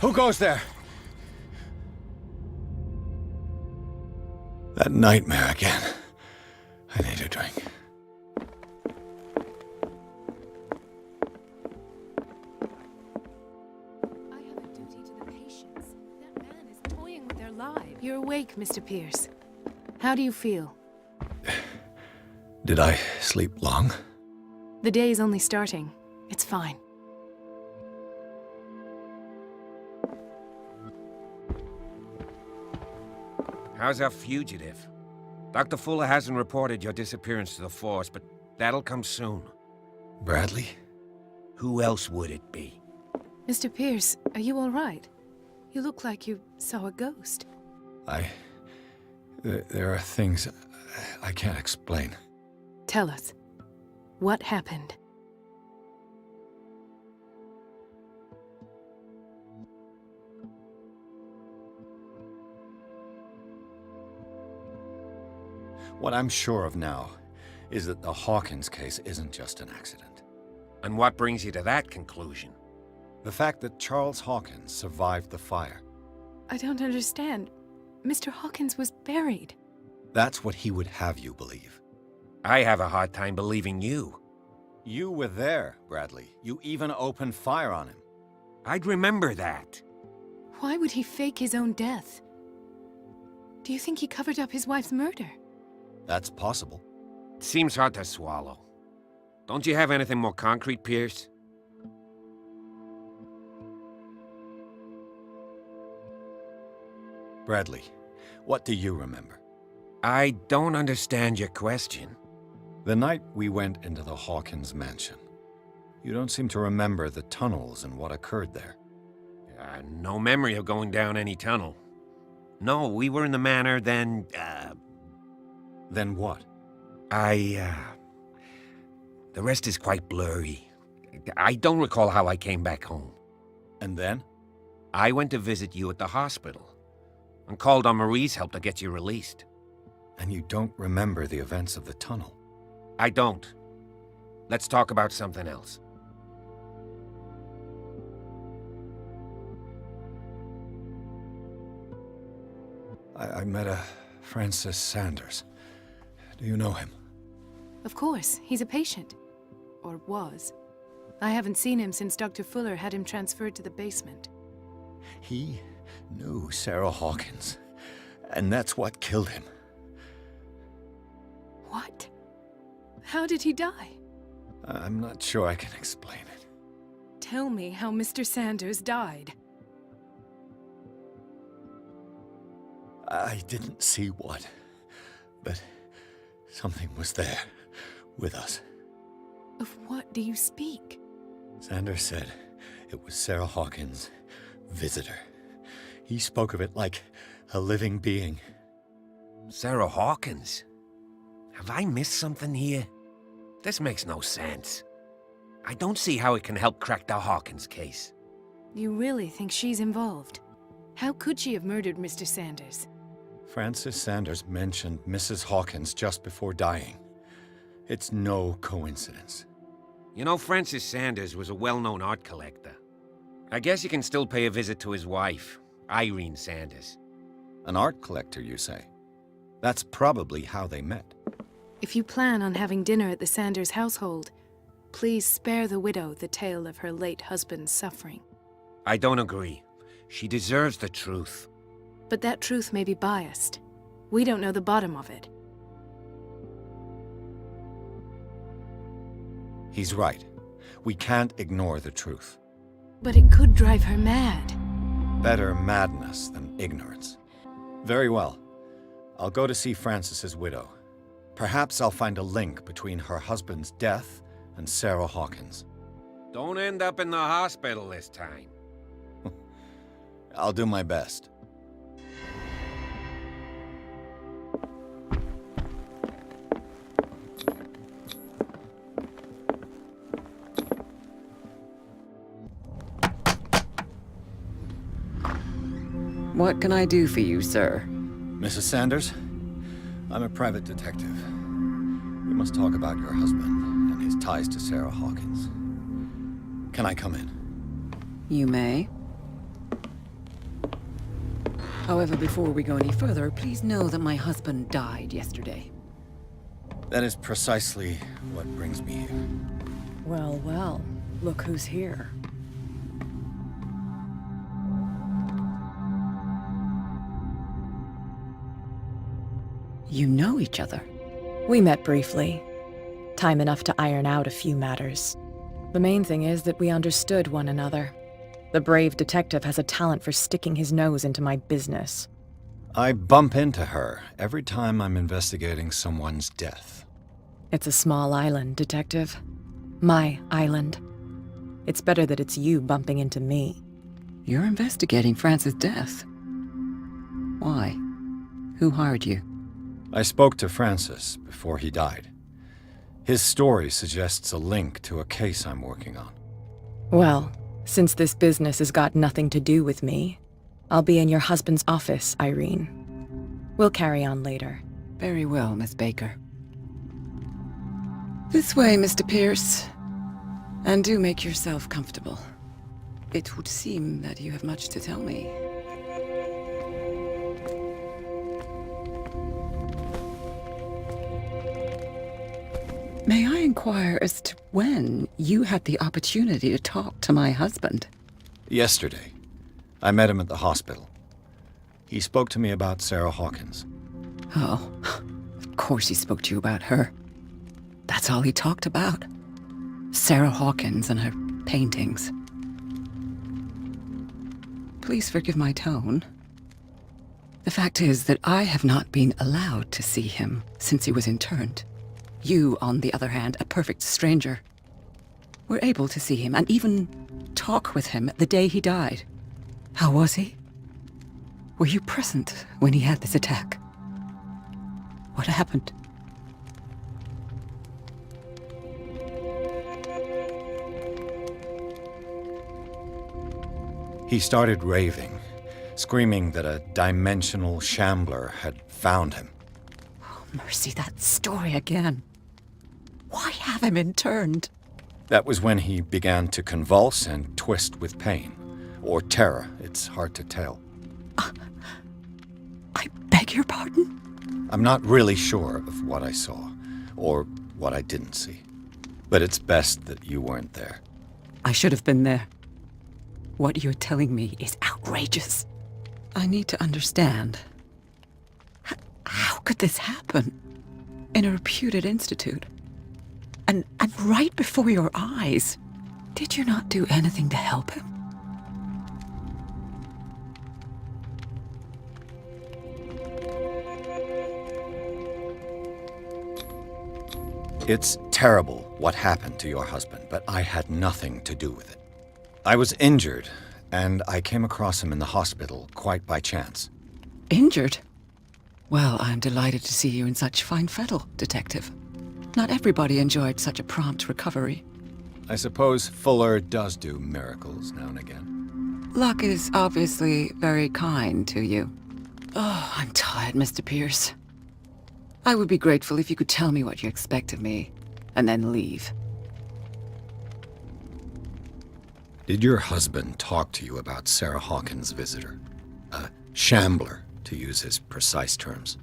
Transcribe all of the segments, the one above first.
Who goes there? That nightmare again. I need a drink. I have a duty to the patients. That man is toying with their lives. You're awake, Mr. Pierce. How do you feel? Did I sleep long? The day is only starting. It's fine. How's our fugitive? Dr. Fuller hasn't reported your disappearance to the force, but that'll come soon. Bradley? Who else would it be? Mr. Pierce, are you all right? You look like you saw a ghost. There are things I can't explain. Tell us. What happened? What I'm sure of now is that the Hawkins case isn't just an accident. And what brings you to that conclusion? The fact that Charles Hawkins survived the fire. I don't understand. Mr. Hawkins was buried. That's what he would have you believe. I have a hard time believing you. You were there, Bradley. You even opened fire on him. I'd remember that. Why would he fake his own death? Do you think he covered up his wife's murder? That's possible. It seems hard to swallow. Don't you have anything more concrete, Pierce? Bradley, what do you remember? I don't understand your question. The night we went into the Hawkins mansion. You don't seem to remember the tunnels and what occurred there. No memory of going down any tunnel. No, we were in the manor, then, Then what? The rest is quite blurry. I don't recall how I came back home. And then? I went to visit you at the hospital, and called on Marie's help to get you released. And you don't remember the events of the tunnel? I don't. Let's talk about something else. I met a Francis Sanders. Do you know him? Of course, he's a patient. Or was. I haven't seen him since Dr. Fuller had him transferred to the basement. He knew Sarah Hawkins, and that's what killed him. What? How did he die? I'm not sure I can explain it. Tell me how Mr. Sanders died. I didn't see what, but something was there, with us. Of what do you speak? Sanders said it was Sarah Hawkins' visitor. He spoke of it like a living being. Sarah Hawkins? Have I missed something here? This makes no sense. I don't see how it can help crack the Hawkins case. You really think she's involved? How could she have murdered Mr. Sanders? Francis Sanders mentioned Mrs. Hawkins just before dying. It's no coincidence. You know, Francis Sanders was a well-known art collector. I guess you can still pay a visit to his wife, Irene Sanders. An art collector, you say? That's probably how they met. If you plan on having dinner at the Sanders household, please spare the widow the tale of her late husband's suffering. I don't agree. She deserves the truth. But that truth may be biased. We don't know the bottom of it. He's right. We can't ignore the truth. But it could drive her mad. Better madness than ignorance. Very well. I'll go to see Francis's widow. Perhaps I'll find a link between her husband's death and Sarah Hawkins. Don't end up in the hospital this time. I'll do my best. What can I do for you, sir? Mrs. Sanders? I'm a private detective. We must talk about your husband and his ties to Sarah Hawkins. Can I come in? You may. However, before we go any further, please know that my husband died yesterday. That is precisely what brings me here. Well, well, look who's here. You know each other. We met briefly. Time enough to iron out a few matters. The main thing is that we understood one another. The brave detective has a talent for sticking his nose into my business. I bump into her every time I'm investigating someone's death. It's a small island, Detective. My island. It's better that it's you bumping into me. You're investigating Francis' death. Why? Who hired you? I spoke to Francis before he died. His story suggests a link to a case I'm working on. Well, since this business has got nothing to do with me, I'll be in your husband's office, Irene. We'll carry on later. Very well, Miss Baker. This way, Mr. Pierce. And do make yourself comfortable. It would seem that you have much to tell me. May I inquire as to when you had the opportunity to talk to my husband? Yesterday, I met him at the hospital. He spoke to me about Sarah Hawkins. Oh, of course he spoke to you about her. That's all he talked about. Sarah Hawkins and her paintings. Please forgive my tone. The fact is that I have not been allowed to see him since he was interned. You, on the other hand, a perfect stranger, were able to see him and even talk with him the day he died. How was he? Were you present when he had this attack? What happened? He started raving, screaming that a dimensional shambler had found him. Oh, mercy, that story again. Why have him interned? That was when he began to convulse and twist with pain. Or terror, it's hard to tell. I beg your pardon? I'm not really sure of what I saw, or what I didn't see. But it's best that you weren't there. I should have been there. What you're telling me is outrageous. I need to understand. How could this happen? In a reputed institute? And right before your eyes? Did you not do anything to help him? It's terrible what happened to your husband, but I had nothing to do with it. I was injured, and I came across him in the hospital quite by chance. Injured? Well, I'm delighted to see you in such fine fettle, Detective. Not everybody enjoyed such a prompt recovery. I suppose Fuller does do miracles now and again. Luck is obviously very kind to you. Oh, I'm tired, Mr. Pierce. I would be grateful if you could tell me what you expect of me, and then leave. Did your husband talk to you about Sarah Hawkins' visitor? A shambler, to use his precise terms.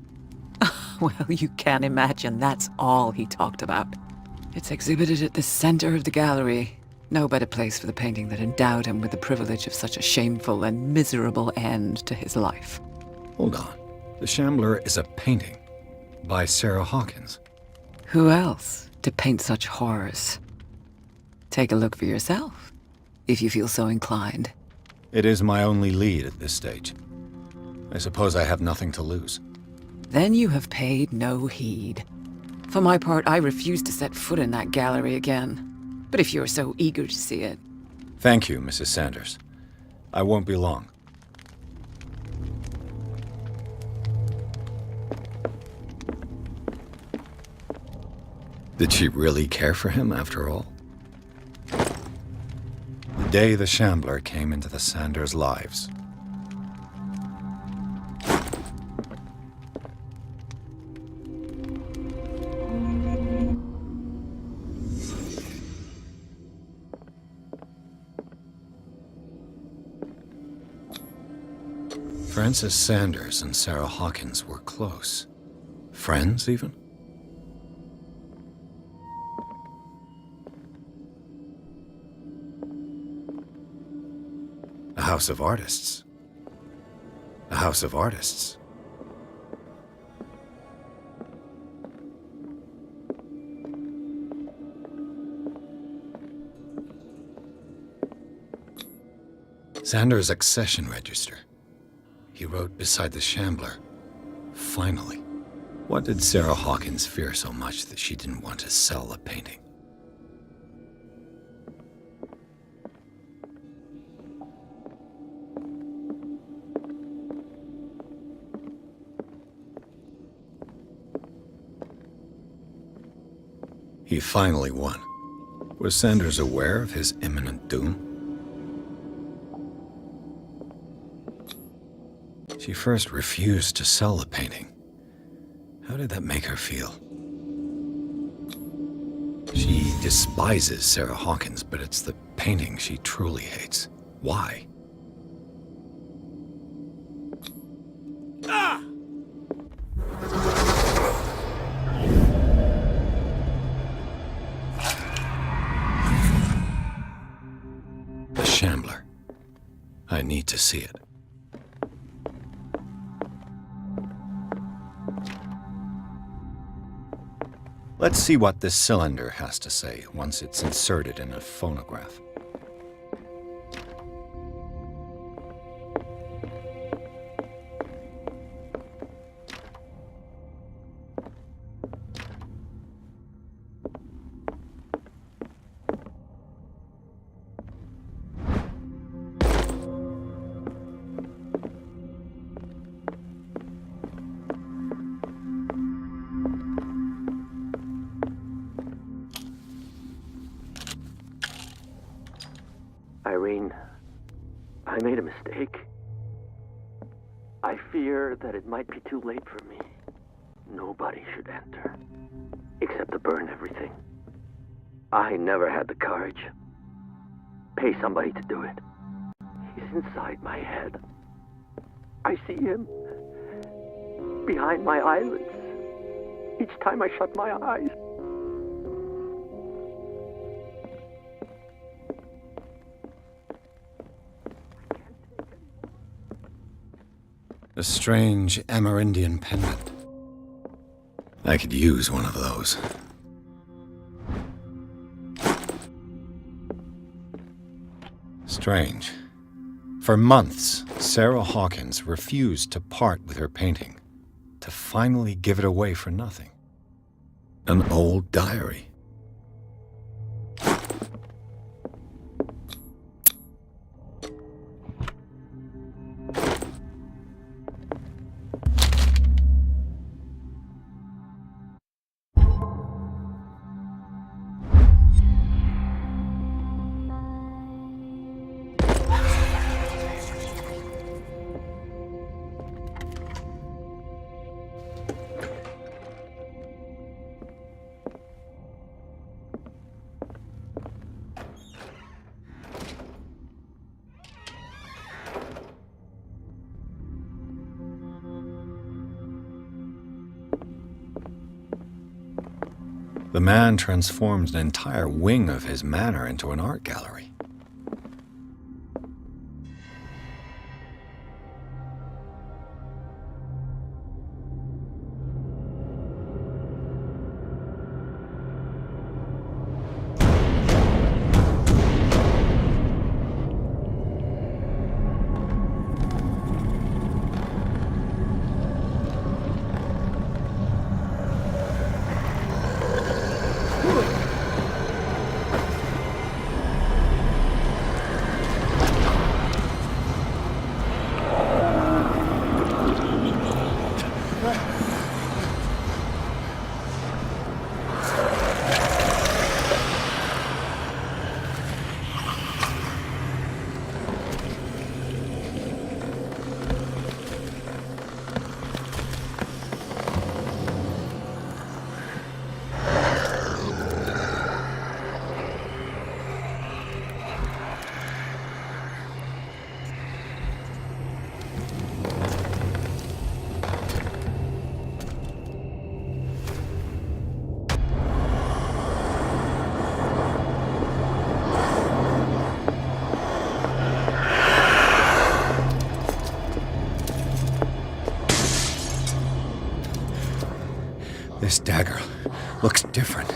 Well, you can imagine that's all he talked about. It's exhibited at the center of the gallery. No better place for the painting that endowed him with the privilege of such a shameful and miserable end to his life. Hold on. The Shambler is a painting by Sarah Hawkins. Who else to paint such horrors? Take a look for yourself, if you feel so inclined. It is my only lead at this stage. I suppose I have nothing to lose. Then you have paid no heed. For my part, I refuse to set foot in that gallery again. But if you're so eager to see it... Thank you, Mrs. Sanders. I won't be long. Did she really care for him after all? The day the Shambler came into the Sanders' lives. Francis Sanders and Sarah Hawkins were close. Friends, even? A house of artists. A house of artists. Sanders' accession register. He wrote beside the Shambler, "Finally." What did Sarah Hawkins fear so much that she didn't want to sell the painting? He finally won. Was Sanders aware of his imminent doom? She first refused to sell the painting. How did that make her feel? She despises Sarah Hawkins, but it's the painting she truly hates. Why? The Shambler. I need to see it. Let's see what this cylinder has to say once it's inserted in a phonograph. Irene, I made a mistake. I fear that it might be too late for me. Nobody should enter, except to burn everything. I never had the courage. Pay somebody to do it. He's inside my head. I see him behind my eyelids each time I shut my eyes. A strange Amerindian pendant. I could use one of those. Strange. For months, Sarah Hawkins refused to part with her painting, to finally give it away for nothing. An old diary. The man transforms an entire wing of his manor into an art gallery. This dagger looks different.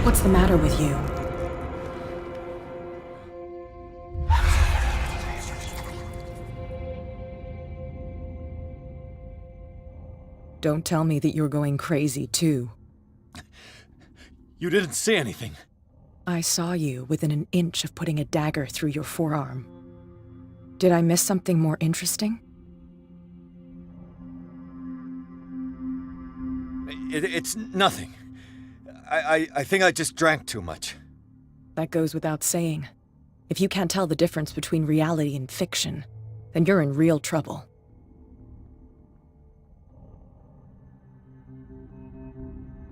What's the matter with you? Don't tell me that you're going crazy, too. You didn't see anything. I saw you within an inch of putting a dagger through your forearm. Did I miss something more interesting? It's nothing. I think I just drank too much. That goes without saying. If you can't tell the difference between reality and fiction, then you're in real trouble.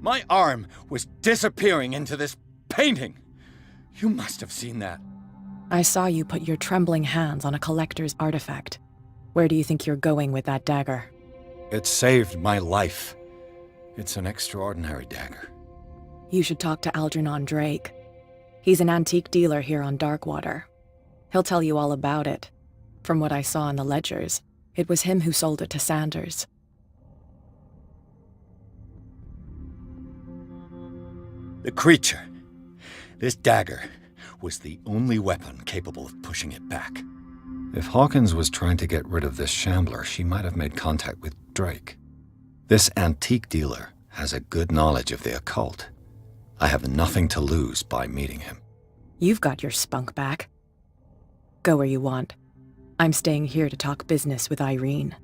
My arm was disappearing into this painting. You must have seen that. I saw you put your trembling hands on a collector's artifact. Where do you think you're going with that dagger? It saved my life. It's an extraordinary dagger. You should talk to Algernon Drake. He's an antique dealer here on Darkwater. He'll tell you all about it. From what I saw in the ledgers, it was him who sold it to Sanders. The creature. This dagger was the only weapon capable of pushing it back. If Hawkins was trying to get rid of this shambler, she might have made contact with Drake. This antique dealer has a good knowledge of the occult. I have nothing to lose by meeting him. You've got your spunk back. Go where you want. I'm staying here to talk business with Irene.